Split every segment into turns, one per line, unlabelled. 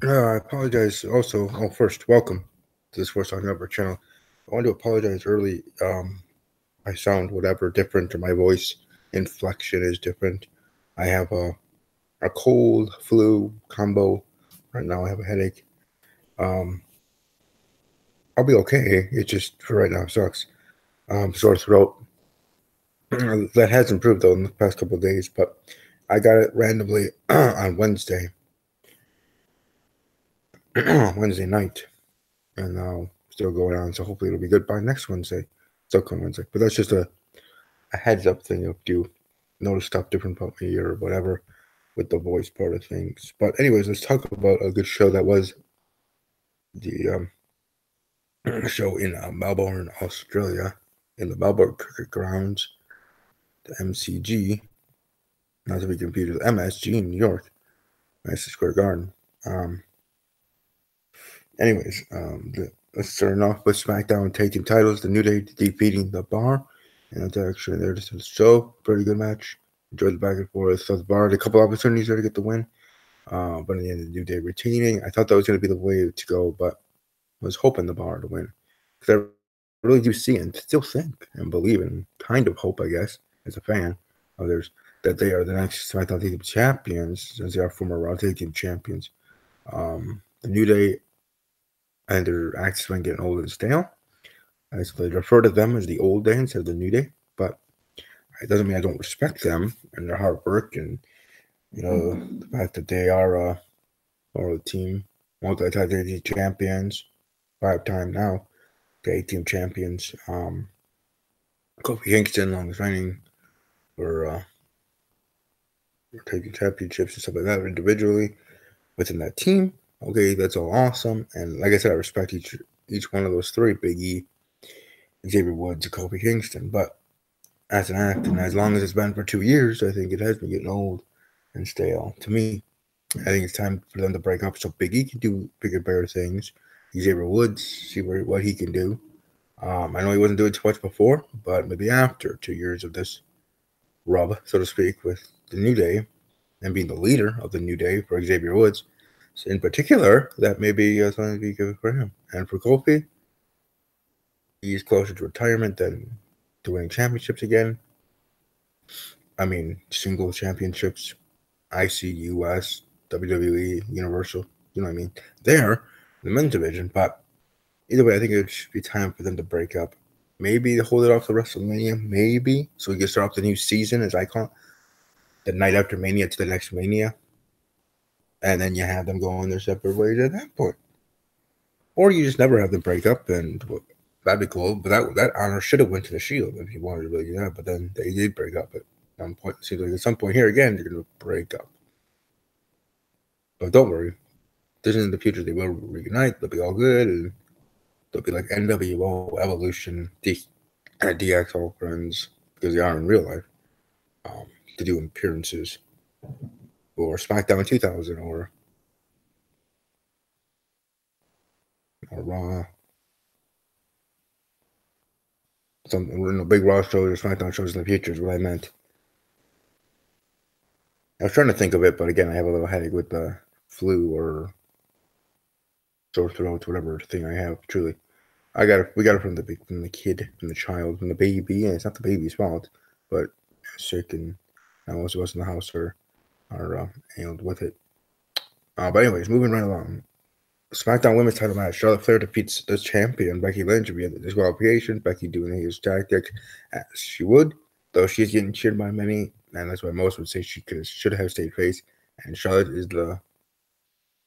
I apologize also. Oh, first, welcome to this First Talking Over channel. I want to apologize early. I sound whatever different, or my voice inflection is different. I have a cold, flu combo. Right now, I have a headache. Um, I'll be okay. It just for right now sucks. Sore throat. That has improved though in the past couple of days, but I got it randomly on Wednesday, Wednesday night, and now still going on. So hopefully it'll be good by next Wednesday. Still come Wednesday, but that's just a heads up thing if you notice stuff different about me or whatever with the voice part of things. But anyways, let's talk about a good show that was the show in Melbourne, Australia, in the Melbourne Cricket Grounds, the MCG, not to be confused with MSG in New York, Madison Square Garden. Um, let's start off with SmackDown taking titles, the New Day defeating the Bar, and that's actually there to the show. Pretty good match. Enjoyed the back and forth. So the Bar had a couple opportunities there to get the win. But in the end, the New Day retaining. I thought that was going to be the way to go, but I was hoping the Bar to win. Because I really do see and still think and believe and kind of hope, I guess, as a fan of theirs, that they are the next SmackDown Tag Team champions, since they are former Raw Tag Team champions. The New Day and their acts been getting old and stale. So they refer to them as the old day instead of the New Day, but it doesn't mean I don't respect them and their hard work and the fact that they are the team, multi-tag team champions, 5-time now, tag team champions. Kofi Kingston, longest reigning for taking championships and stuff like that individually within that team. Okay, that's all awesome. And like I said, I respect each one of those three: Big E, Xavier Woods, and Kofi Kingston. But as an act, and as long as it's been for 2 years, I think it has been getting old and stale. To me, I think it's time for them to break up so Big E can do bigger, better things. Xavier Woods, see what he can do. I know he wasn't doing too much before, but maybe after 2 years of this rub, so to speak, with the New Day and being the leader of the New Day for Xavier Woods, so in particular, that may be something to be good for him. And for Kofi, he's closer to retirement than to winning championships again. I mean, single championships, IC, US, WWE, Universal, you know what I mean? There, the men's division, but either way, I think it should be time for them to break up. Maybe hold it off to WrestleMania, maybe, so we can start off the new season, as I call it, the night after Mania to the next Mania, and then you have them going their separate ways at that point. Or you just never have them break up, and that'd be cool. But that honor should have went to the Shield if you wanted to really do that. But then they did break up at some point. Seems like at some point here again they're gonna break up. But don't worry, this is in the future. They will reunite. They'll be all good, and they'll be like NWO Evolution, DX all friends because they are in real life. To do appearances or SmackDown 2000 or Raw, some big Raw shows or SmackDown shows in the future is what I meant. I was trying to think of it, but again, I have a little headache with the flu or sore throat, whatever thing I have. Truly, we got it from the kid, from the child, from the baby, and it's not the baby's fault, but sick, and most of us in the house are ailed with it. But anyways, moving right along. SmackDown Women's Title match: Charlotte Flair defeats the champion Becky Lynch via the disqualification. Becky doing his tactic as she would, though she's getting cheered by many, and that's why most would say she should have stayed face. And Charlotte is the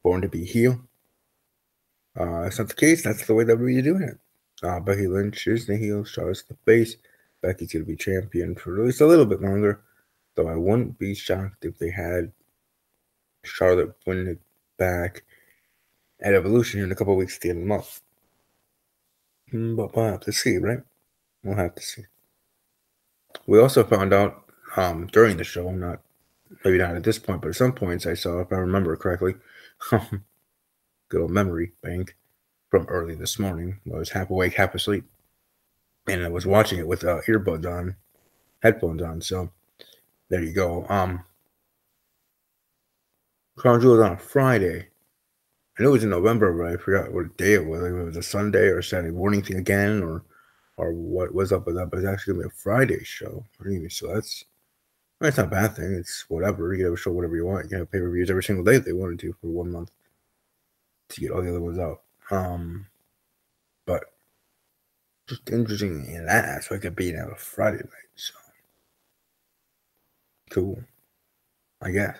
born to be heel. That's not the case. That's the way WWE doing it. Becky Lynch is the heel. Charlotte's the face. Becky's gonna be champion for at least a little bit longer. Though I wouldn't be shocked if they had Charlotte win it back at Evolution in a couple weeks at the end of the month. But we'll have to see, right? We'll have to see. We also found out during the show, maybe not at this point, but at some points I saw, if I remember correctly, good old memory bank from early this morning. I was half awake, half asleep, and I was watching it with earbuds on, headphones on. So there you go. Crown Jewel on a Friday. I knew it was in November, but I forgot what day it was. Like, it was a Sunday or Saturday morning thing again, or what was up with that. But it's actually gonna be a Friday show. So that's not a bad thing. It's whatever. You can have a show whatever you want. You can have pay-per-views every single day if they wanted to for 1 month to get all the other ones out. But just interesting in that aspect of being out a Friday night. So cool, I guess.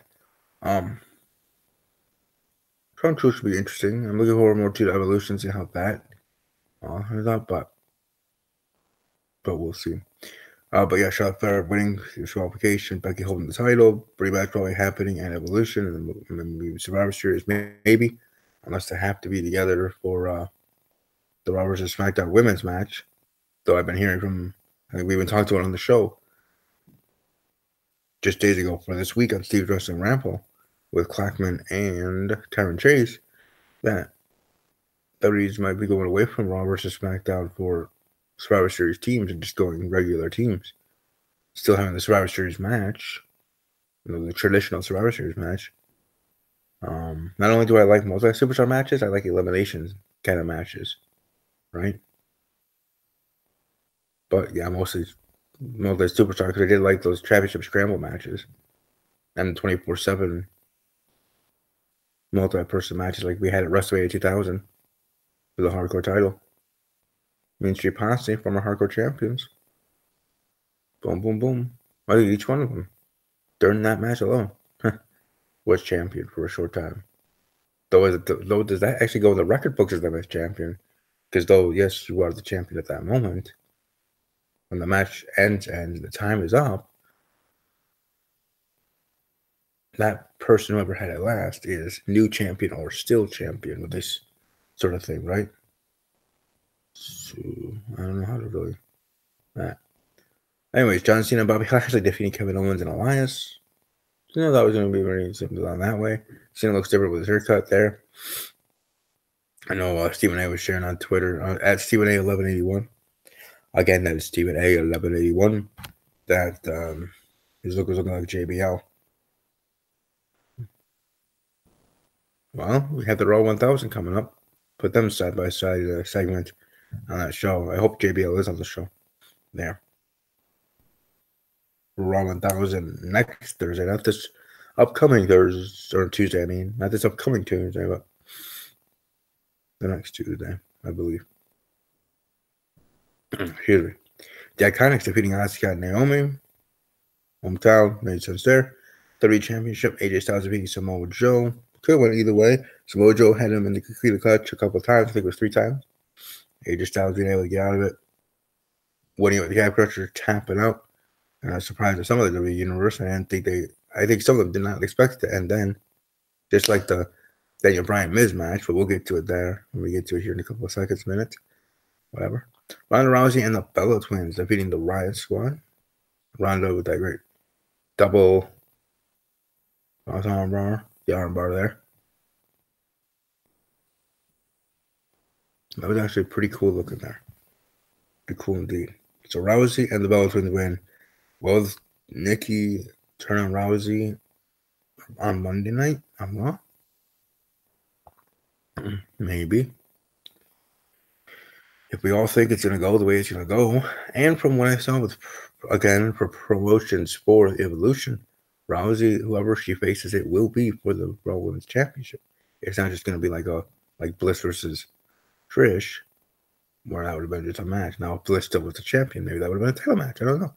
Trump should be interesting. I'm looking forward more to the evolution, see how that turns out, but we'll see. But yeah, Charlotte Flair winning disqualification, Becky holding the title, rematch probably happening, and Evolution, and then Survivor Series maybe, unless they have to be together for the Raw vs. SmackDown women's match. Though I've been hearing from, I think we even talked to it on the show just days ago for this week on Steve's Wrestling Ramble with Clackman and Tyron Chase that WWE's might be going away from Raw vs. SmackDown for Survivor Series teams and just going regular teams. Still having the Survivor Series match, the traditional Survivor Series match. Not only do I like multi-superstar matches, I like eliminations kind of matches, right? But yeah, mostly multi-superstar because I did like those championship scramble matches and 24/7 multi-person matches like we had at WrestleMania 2000 for the hardcore title. Mean Street Posse, former hardcore champions. Boom, boom, boom. I think each one of them, during that match alone, was champion for a short time. Though does that actually go in the record books as them as champion? Because though, yes, you are the champion at that moment, when the match ends and the time is up, that person, whoever had it last, is new champion or still champion with this sort of thing, right? So, I don't know how to really that. Anyways, John Cena and Bobby Lashley defeating Kevin Owens and Elias. That was going to be very simple on that way. Cena looks different with his haircut there. I know Stephen A was sharing on Twitter at Stephen A 1181. Again, that is Stephen A 1181. That his look was looking like JBL. Well, we have the Raw 1000 coming up. Put them side by side segment on that show. I hope JBL is on the show. There. Raw 1000 next Thursday, not this upcoming Thursday or Tuesday. I mean, not this upcoming Tuesday, but the next Tuesday, I believe. Excuse me. The Iconics defeating Asuka and Naomi. Hometown made sense there. WWE Championship, AJ Styles defeating Samoa Joe. Could have went either way. Samoa Joe had him in the complete clutch a couple of times. I think it was 3 times. AJ Styles being able to get out of it. Winning with the calf crusher, tapping out. And I was surprised at some of the WWE Universe. I think some of them did not expect it to end then. Just like the Daniel Bryan Miz match, but we'll get to it there when we get to it here in a couple of minutes. Whatever. Ronda Rousey and the Bella Twins defeating the Riot Squad. Ronda with that great double arm bar, the arm bar there. That was actually pretty cool looking there. Pretty cool indeed. So Rousey and the Bella Twins win. Well, Nikki turn on Rousey on Monday night. I'm not. Maybe. If we all think it's going to go the way it's going to go, and from what I saw with, again, for promotions for Evolution, Rousey, whoever she faces, it will be for the Raw Women's Championship. It's not just going to be like Bliss versus Trish, where that would have been just a match. Now, if Bliss still was the champion, maybe that would have been a title match. I don't know.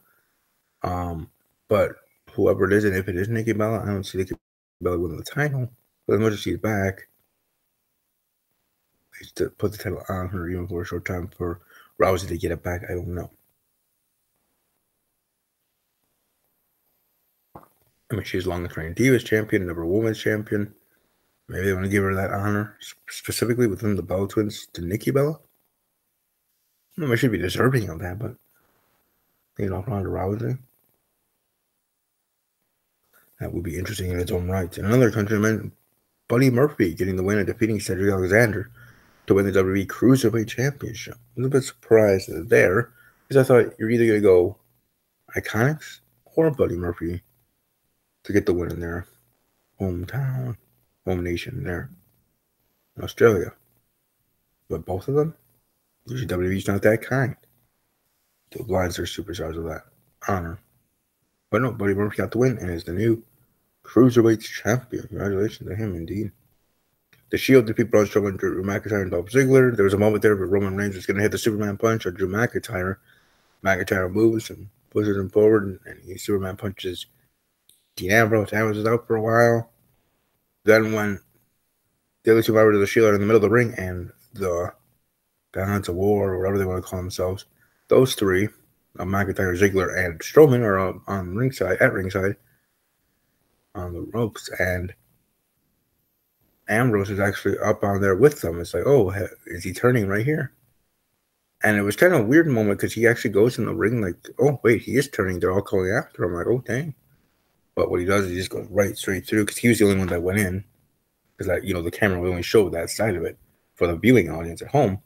But whoever it is, and if it is Nikki Bella, I don't see Nikki Bella winning the title. But as much as she's back, to put the title on her even for a short time for Rousey to get it back, I don't know. I mean, she's longest reigning Divas champion, number women's champion. Maybe they want to give her that honor specifically within the Bella Twins to Nikki Bella. I mean, she should be deserving of that, but Ronda Rousey. That would be interesting in its own right. And another countryman, Buddy Murphy, getting the win and defeating Cedric Alexander to win the WWE Cruiserweight Championship. I was a bit surprised there because I thought you're either going to go Iconics or Buddy Murphy to get the win in their hometown, home nation there. in Australia. But both of them, usually WWE's not that kind to oblige their superstars with that honor. But no, Buddy Murphy got the win and is the new Cruiserweight champion. Congratulations to him, indeed. The Shield defeat Braun Strowman, Drew McIntyre, and Dolph Ziggler. There was a moment there where Roman Reigns was going to hit the Superman punch on Drew McIntyre. McIntyre moves and pushes him forward, and he Superman punches Dean Ambrose. Ambrose is out for a while. Then when the other two members of the Shield are in the middle of the ring, and the Gods of War, or whatever they want to call themselves, those three, McIntyre, Ziggler, and Strowman, are on ringside, on the ropes, and Ambrose is actually up on there with them. It's like, oh, is he turning right here? And it was kind of a weird moment because he actually goes in the ring like, oh, wait, he is turning. They're all calling after him. Like, oh, dang. But what he does is he just goes right straight through because he was the only one that went in. Because, the camera will only show that side of it for the viewing audience at home.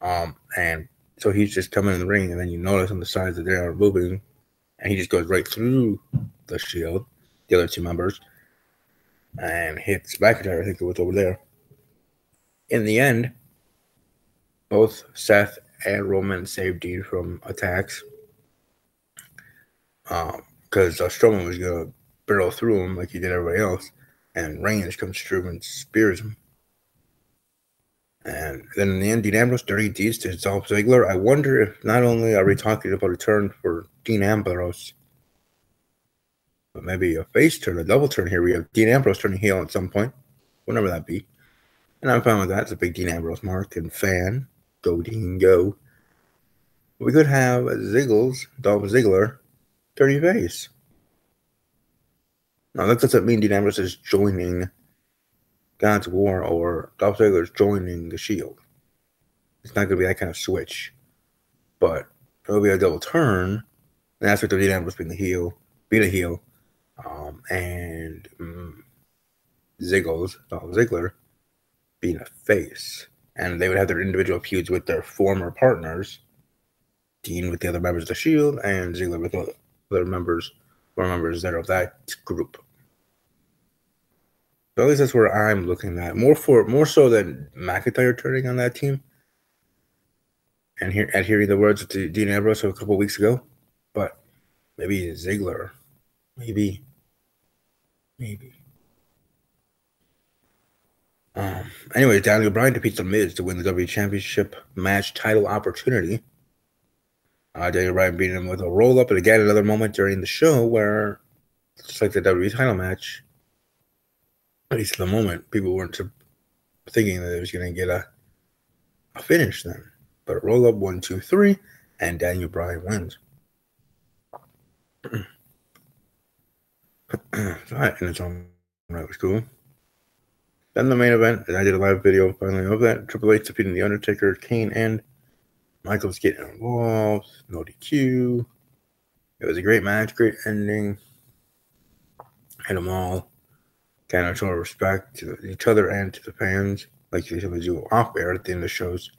And so he's just coming in the ring, and then you notice on the sides that they are moving, and he just goes right through the Shield, the other two members, and hits McIntyre. I think it was over there. In the end, both Seth and Roman saved Dean from attacks. Because Strowman was going to barrel through him like he did everybody else. And Reigns comes through and spears him. And then in the end, Dean Ambrose, dirty deeds to Dolph Ziggler. I wonder if not only are we talking about a turn for Dean Ambrose, but maybe a face turn, a double turn here. We have Dean Ambrose turning heel at some point, whenever that be. And I'm fine with that. It's a big Dean Ambrose mark and fan. Go, Dean, go. We could have Dolph Ziggler, turning face. Now, that doesn't mean Dean Ambrose is joining God's War or Dolph Ziggler is joining the Shield. It's not going to be that kind of switch. But it'll be a double turn. And that's what Dean Ambrose being a heel. And Dolph Ziggler, being a face. And they would have their individual feuds with their former partners. Dean with the other members of the Shield, and Ziggler with other members that are of that group. So at least that's where I'm looking at. More so than McIntyre turning on that team. And hearing the words of Dean Ambrose a couple weeks ago. But maybe Ziggler. Maybe. Anyway, Daniel Bryan defeats The Miz to win the WWE Championship match title opportunity. Daniel Bryan beating him with a roll-up, and again, another moment during the show where, just like the WWE title match, at least in the moment, people weren't thinking that it was going to get a finish then. But a roll-up, 1, 2, 3, and Daniel Bryan wins. That in its own right was cool. Then the main event, and I did a live video finally of that. Triple H defeating The Undertaker, Kane, and Michaels getting involved. No DQ. It was a great match, great ending. Hit them all. Kind of show respect to each other and to the fans, like they usually do off air at the end of the shows.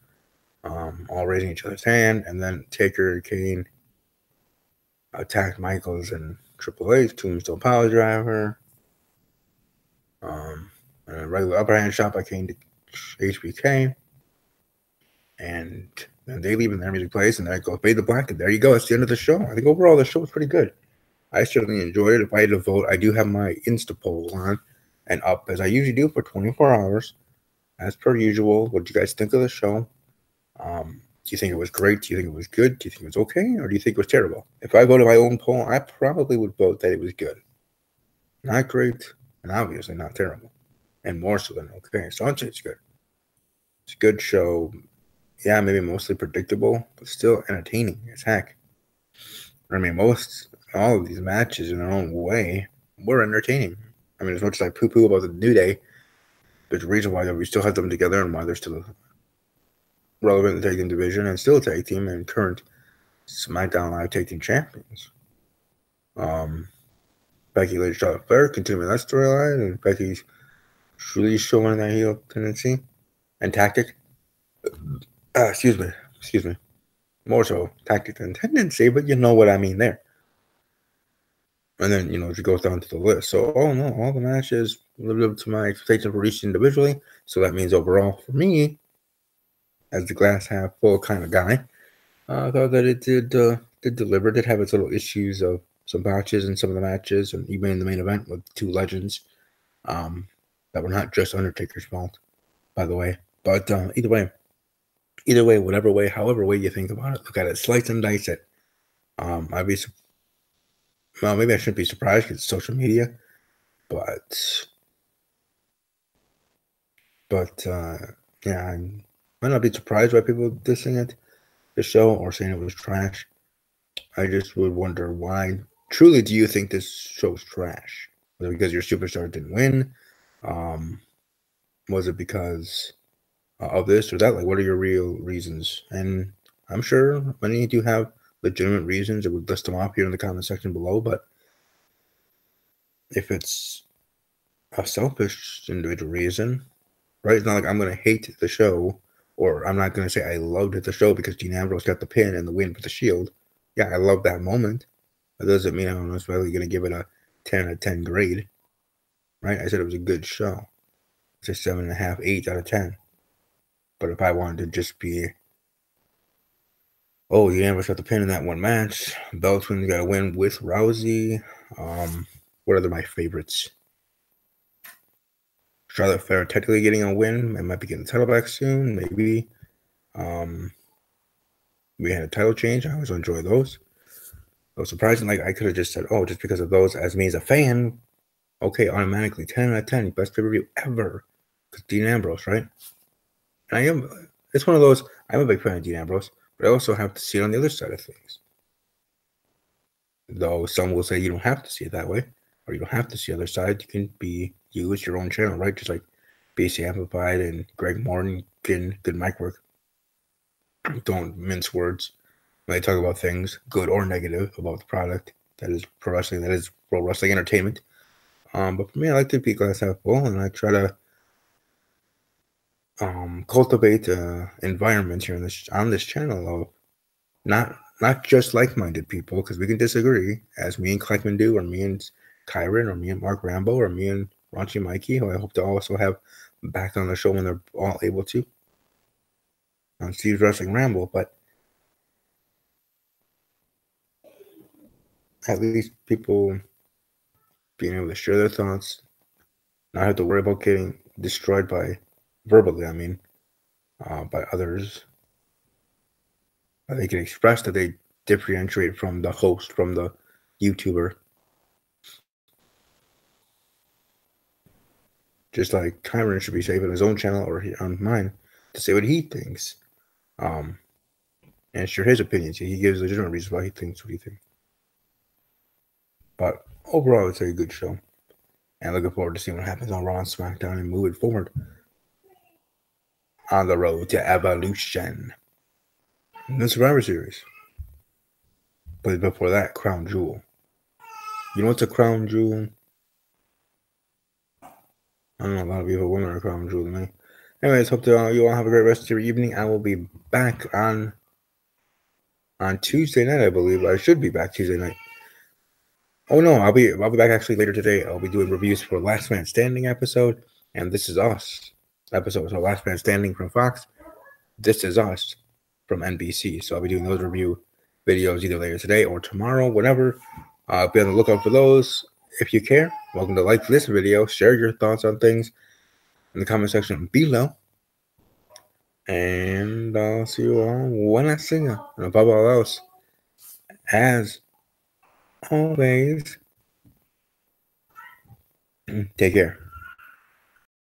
All raising each other's hand, and then Taker and Kane attacked Michaels and Triple H. Tombstone Power Driver. A regular upper hand shot by Kane to HBK. And then they leave and their music plays, and then I go fade to black, and there you go. It's the end of the show. I think overall the show was pretty good. I certainly enjoyed it. If I had to vote, I do have my Insta poll on and up, as I usually do for 24 hours. As per usual, what do you guys think of the show? Do you think it was great? Do you think it was good? Do you think it was okay? Or do you think it was terrible? If I voted my own poll, I probably would vote that it was good. Not great, and obviously not terrible. And more so than okay. So I'd say it's good. It's a good show. Yeah, maybe mostly predictable, but still entertaining as heck. I mean, all of these matches in their own way were entertaining. I mean, as much as I poo-poo about the New Day, there's a reason why we still have them together and why they're still relevant in the tag team division and still a tag team and current SmackDown Live tag team champions. Becky Lynch, Charlotte Flair continuing that storyline, and Becky's truly showing that heel tendency and tactic. Excuse me. More so tactic than tendency, but you know what I mean there. And then, it goes down to the list. So, all the matches lived up to my expectations for each individually. So that means overall for me, as the glass half full kind of guy, I thought that it did deliver. Did have its little issues of some botches in some of the matches, and even in the main event with two legends, that were not just Undertaker's fault, by the way. But either way, whatever way, however way you think about it, look at it, slice and dice it. I'd be well, maybe I shouldn't be surprised because it's social media, but yeah, I might not be surprised by people dissing it, the show, or saying it was trash. I just would wonder why. Truly, do you think this show's trash? Was it because your superstar didn't win? Was it because of this or that? Like, what are your real reasons? And I'm sure many do have legitimate reasons. I would list them off here in the comment section below. But if it's a selfish individual reason, right? It's not like I'm going to hate the show, or I'm not going to say I loved the show because Dean Ambrose got the pin and the win for the Shield. Yeah, I love that moment. That doesn't mean I'm necessarily going to give it a 10 out of 10 grade, right? I said it was a good show. It's a 7.5, 8 out of 10. But if I wanted to just be, oh, Dean Ambrose got the pin in that one match, Bella Twins got a win with Rousey. What are my favorites? Charlotte Flair technically getting a win. I might be getting the title back soon, maybe. We had a title change. I always enjoy those. So surprising, like I could have just said, oh, just because of those, as me as a fan, okay, automatically 10 out of 10, best pay-per-view ever. Because Dean Ambrose, right? And it's one of those, I'm a big fan of Dean Ambrose, but I also have to see it on the other side of things. Though some will say you don't have to see it that way, or you don't have to see the other side. You can be use your own channel, right? Just like BC Amplified and Greg Morton getting good mic work. Don't mince words when they talk about things, good or negative, about the product that is pro wrestling, that is pro wrestling entertainment. But for me, I like to be glass half full, and I try to cultivate environment here on this channel of not just like-minded people, because we can disagree, as me and Kleckman do, or me and Kyron, or me and Mark Rambo, or me and Raunchy Mikey, who I hope to also have back on the show when they're all able to, on Steve's Wrestling Ramble. But at least people being able to share their thoughts, not have to worry about getting destroyed by verbally, by others. They can express that they differentiate from the host, from the YouTuber. Just like Kyron should be safe on his own channel or on mine to say what he thinks. And share his opinions. He gives legitimate reasons why he thinks what he thinks. But overall, it's a good show. And looking forward to seeing what happens on Raw and SmackDown and moving forward on the road to Evolution. And the Survivor Series. But before that, Crown Jewel. You know what's a Crown Jewel? I don't know, a lot of people are wondering a Crown Jewel to me. Anyways, hope that you all have a great rest of your evening. I will be back on Tuesday night, I believe. I should be back Tuesday night. Oh no, I'll be back actually later today. I'll be doing reviews for Last Man Standing episode and This Is Us episode. So Last Man Standing from Fox, This Is Us from NBC. So I'll be doing those review videos either later today or tomorrow, whenever. Be on the lookout for those. If you care, welcome to like this video, share your thoughts on things in the comment section below. And I'll see you all when I see you. And above all else, as always, take care.